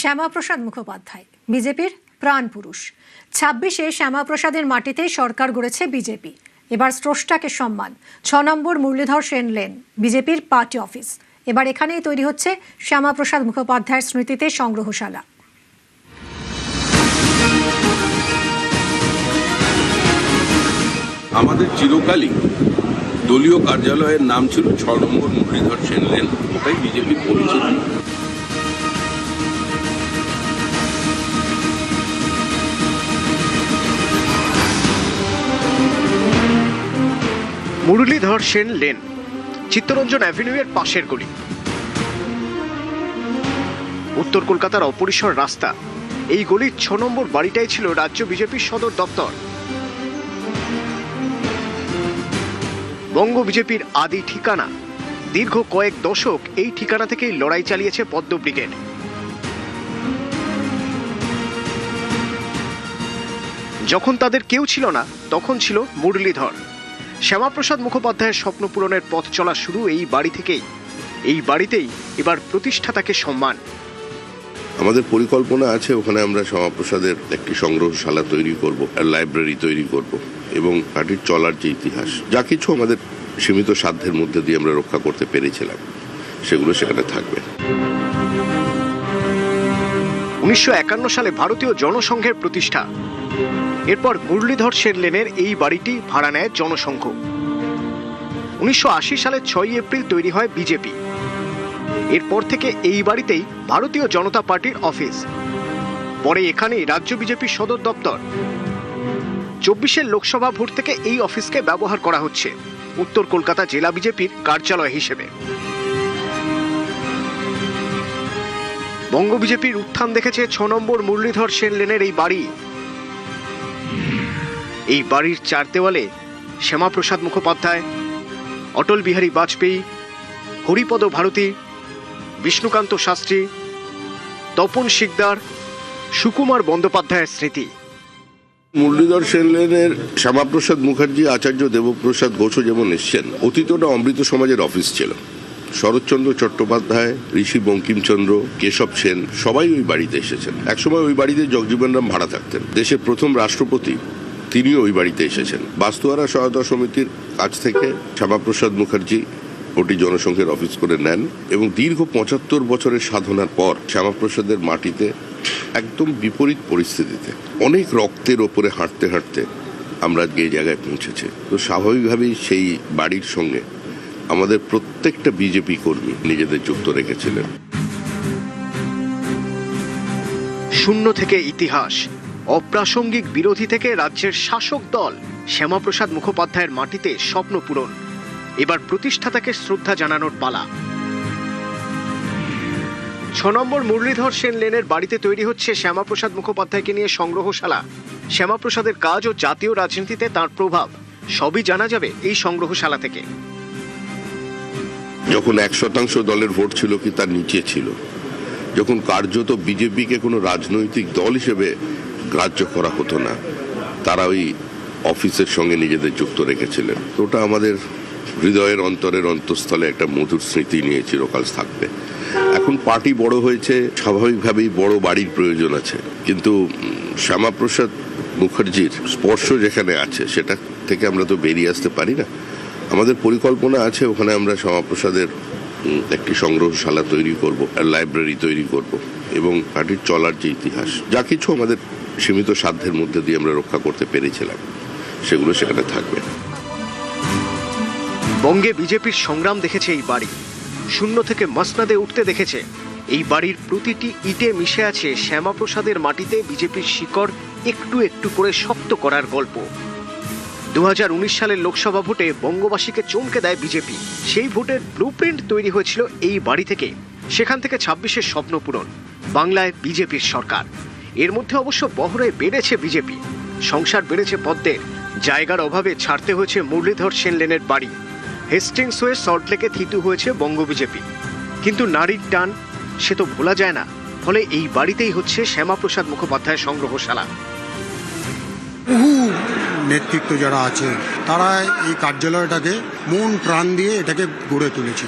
শ্যামাপ্রসাদ মুখোপাধ্যায় বিজেপির প্রাণ পুরুষ। ২৬-এ শ্যামাপ্রসাদের মাটিতে সরকার গড়েছে বিজেপি। এবার স্রষ্টাকে সম্মান। ৬ নম্বর মুরলীধর সেন লেন বিজেপির পার্টি অফিস। এবার এখানেই তৈরি হচ্ছে শ্যামাপ্রসাদ মুখোপাধ্যায়ের স্মৃতিতে সংগ্রহশালা। আমাদের চিরকালই দলীয় কার্যালয়ের নাম ছিল ৬ নম্বর মুরলীধর সেন লেন, ওটাই বিজেপির পরিচিতি। মুরলীধর সেন লেন, চিত্তরঞ্জন অ্যাভিনিউয়ের পাশের গলি। উত্তর কলকাতার অপরিসর রাস্তা। এই গলির ৬ নম্বর বাড়িটাই ছিল রাজ্য বিজেপির সদর দপ্তর। বঙ্গ বিজেপির আদি ঠিকানা। দীর্ঘ কয়েক দশক এই ঠিকানা থেকেই লড়াই চালিয়েছে পদ্ম ব্রিগেড। যখন তাদের কেউ ছিল না, তখন ছিল মুরলীধর। শ্যামাপ্রসাদ মুখোপাধ্যায়ের স্বপ্ন পূরণের পথ চলা শুরু এই বাড়ি থেকেই। এই বাড়িতেই এবার প্রতিষ্ঠাতাকে সম্মান। আমাদের পরিকল্পনা আছে ওখানে আমরা শ্যামাপ্রসাদের একটি সংগ্রহশালা তৈরি করব, লাইব্রেরি তৈরি করব এবং পার্টির চলার যে ইতিহাস, যা কিছু আমাদের সীমিত সাধ্যের মধ্যে দিয়ে আমরা রক্ষা করতে পেরেছিলাম, সেগুলো সেখানে থাকবে। ১৯৫১ সালে ভারতীয় জনসংঘের প্রতিষ্ঠা। এরপর মুরলীধর সেন লেনের এই বাড়িটি ভাড়া নেয় জনসংঘ। ১৯৮০ সালের ৬ এপ্রিল তৈরি হয় বিজেপি। এরপর থেকে এই বাড়িতেই ভারতীয় জনতা পার্টির অফিস। পরে এখানেই রাজ্য বিজেপির সদর দপ্তর। ২৪-এর লোকসভা ভোট থেকে এই অফিসকে ব্যবহার করা হচ্ছে উত্তর কলকাতা জেলা বিজেপির কার্যালয় হিসেবে। বঙ্গ বিজেপির উত্থান দেখেছে ৬ নম্বর মুরলীধর সেন লেনের এই বাড়ি। এই বাড়ির ৪ দেওয়ালে শ্যামাপ্রসাদ মুখোপাধ্যায়, অটল বিহারী বাজপেয়ী, হরিপদ ভারতী, বিষ্ণুকান্ত শাস্ত্রী, তপন শিকদার, সুকুমার বন্দ্যোপাধ্যায়ের স্মৃতি। মুরলীধর সেন লেনের শ্যামাপ্রসাদ মুখার্জি, আচার্য দেবপ্রসাদ ঘোষও যেমন এসছেন, অতীতটা অমৃত সমাজের অফিস ছিল। শরৎচন্দ্র চট্টোপাধ্যায়, ঋষি বঙ্কিমচন্দ্র, কেশব সেন সবাই ওই বাড়িতে এসেছেন। একসময় ওই বাড়িতে জগজীবন রাম ভাড়া থাকতেন। দেশের প্রথম রাষ্ট্রপতি তিনিও ওই বাড়িতে এসেছেন। বাস্তুহারা সহায়তা সমিতির কাছ থেকে শ্যামাপ্রসাদ মুখার্জি ওটি জনসংঘের অফিস করে নেন এবং দীর্ঘ ৭৫ বছরের সাধনার পর শ্যামাপ্রসাদের মাটিতে একদম বিপরীত পরিস্থিতিতে অনেক রক্তের ওপরে হাঁটতে হাঁটতে আমরা এই জায়গায় পৌঁছেছি। তো স্বাভাবিকভাবেই সেই বাড়ির সঙ্গে আমাদের প্রত্যেকটা বিজেপি কর্মী নিজেদের যুক্ত রেখেছিলেন। শূন্য থেকে ইতিহাস, অপ্রাসঙ্গিক বিরোধী থেকে রাজ্যের শাসক দল, শ্যামাপ্রসাদ মুখোপাধ্যায়ের মাটিতে স্বপ্ন পূরণ। এবার প্রতিষ্ঠাতাকে শ্রদ্ধা জানানোর পালা। ৬ নম্বর মুরলীধর সেন লেনের বাড়িতে তৈরি হচ্ছে শ্যামাপ্রসাদ মুখোপাধ্যায়কে নিয়ে সংগ্রহশালা। শ্যামাপ্রসাদের কাজ ও জাতীয় রাজনীতিতে তার প্রভাব সবই জানা যাবে এই সংগ্রহশালা থেকে। যখন ১% দলের ভোট ছিল কি তার নিচে ছিল, যখন কার্যত বিজেপিকে কোনো রাজনৈতিক দল হিসেবে গ্রাহ্য করা হতো না, তারা ওই অফিসের সঙ্গে নিজেদের যুক্ত রেখেছিলেন। তো ওটা আমাদের হৃদয়ের অন্তরের অন্তঃস্থলে একটা মধুর স্মৃতি নিয়ে চিরকাল থাকবে। এখন পার্টি বড় হয়েছে, স্বাভাবিকভাবেই বড় বাড়ির প্রয়োজন আছে, কিন্তু শ্যামাপ্রসাদ মুখার্জির স্পর্শ যেখানে আছে সেটা থেকে আমরা তো বেরিয়ে আসতে পারি না। আমাদের পরিকল্পনা আছে ওখানে আমরা শ্যামাপ্রসাদের একটি সংগ্রহশালা তৈরি করব, লাইব্রেরি তৈরি করব এবং পার্টির চলার যে ইতিহাস, যা কিছু আমাদের সীমিত সাধ্যের মধ্যে দিয়ে আমরা রক্ষা করতে পেরেছিলাম, সেগুলো সেখানে থাকবে। বঙ্গে বিজেপির সংগ্রাম দেখেছে এই বাড়ি। শূন্য থেকে মসনদে উঠতে দেখেছে। এই বাড়ির প্রতিটি ইটে মিশে আছে শ্যামাপ্রসাদের মাটিতে বিজেপির শিকড় একটু একটু করে শক্ত করার গল্প। ২০১৯ সালের লোকসভা ভোটে বঙ্গবাসীকে চমকে দেয় বিজেপি। সেই ভোটের ব্লুপ্রিন্ট তৈরি হয়েছিল এই বাড়ি থেকে। সেখান থেকে ২৬-এর স্বপ্ন পূরণ। বাংলায় বিজেপির সরকার। এর মধ্যে অবশ্য বহরে বেড়েছে বিজেপি, সংসার বেড়েছে পদ্মের। জায়গার অভাবে ছাড়তে হয়েছে মুরলীধর সেন লেনের বাড়ি। হেস্টিংস হয়ে সল্টলেকে থিতু হয়েছে বঙ্গ বিজেপি। কিন্তু নারীর টান সে তো ভোলা যায় না। ফলে এই বাড়িতেই হচ্ছে শ্যামাপ্রসাদ মুখোপাধ্যায়ের সংগ্রহশালা। বহু নেতৃত্ব যারা আছে তারা এই কার্যালয়টাকে মন প্রাণ দিয়ে এটাকে গড়ে তুলেছে।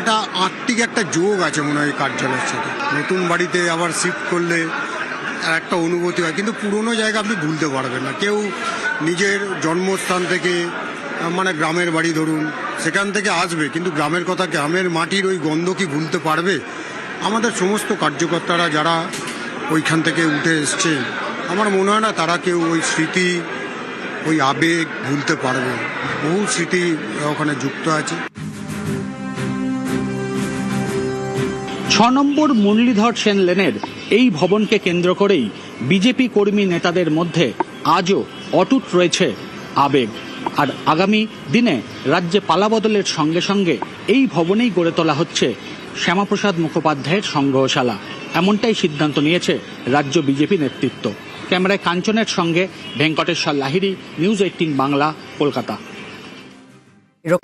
এটা আত্মিক একটা যোগ আছে মনে হয় এই কার্যালয়ের সাথে। নতুন বাড়িতে আবার শিফট করলে আর একটা অনুভূতি হয়, কিন্তু পুরনো জায়গা আপনি ভুলতে পারবেন না। কেউ নিজের জন্মস্থান থেকে মানে গ্রামের বাড়ি ধরুন সেখান থেকে আসবে, কিন্তু গ্রামের কথা, গ্রামের মাটির ওই গন্ধ কি ভুলতে পারবে? আমাদের সমস্ত কার্যকর্তারা যারা ওইখান থেকে উঠে এসছে, আমার মনে হয় না তারা কেউ ওই স্মৃতি, ওই আবেগ ভুলতে পারবে। বহু স্মৃতি ওখানে যুক্ত আছে। 6 নম্বর মুরলীধর সেন লেনের এই ভবনকে কেন্দ্র করেই বিজেপি কর্মী নেতাদের মধ্যে আজও অটুট রয়েছে আবেগ। আর আগামী দিনে রাজ্যে পালাবদলের সঙ্গে সঙ্গে এই ভবনেই গড়ে তোলা হচ্ছে শ্যামাপ্রসাদ মুখোপাধ্যায়ের সংগ্রহশালা। এমনটাই সিদ্ধান্ত নিয়েছে রাজ্য বিজেপি নেতৃত্ব। ক্যামেরায় কাঞ্চনের সঙ্গে ভেঙ্কটেশ্বর লাহিড়ী, নিউজ 18 বাংলা, কলকাতা।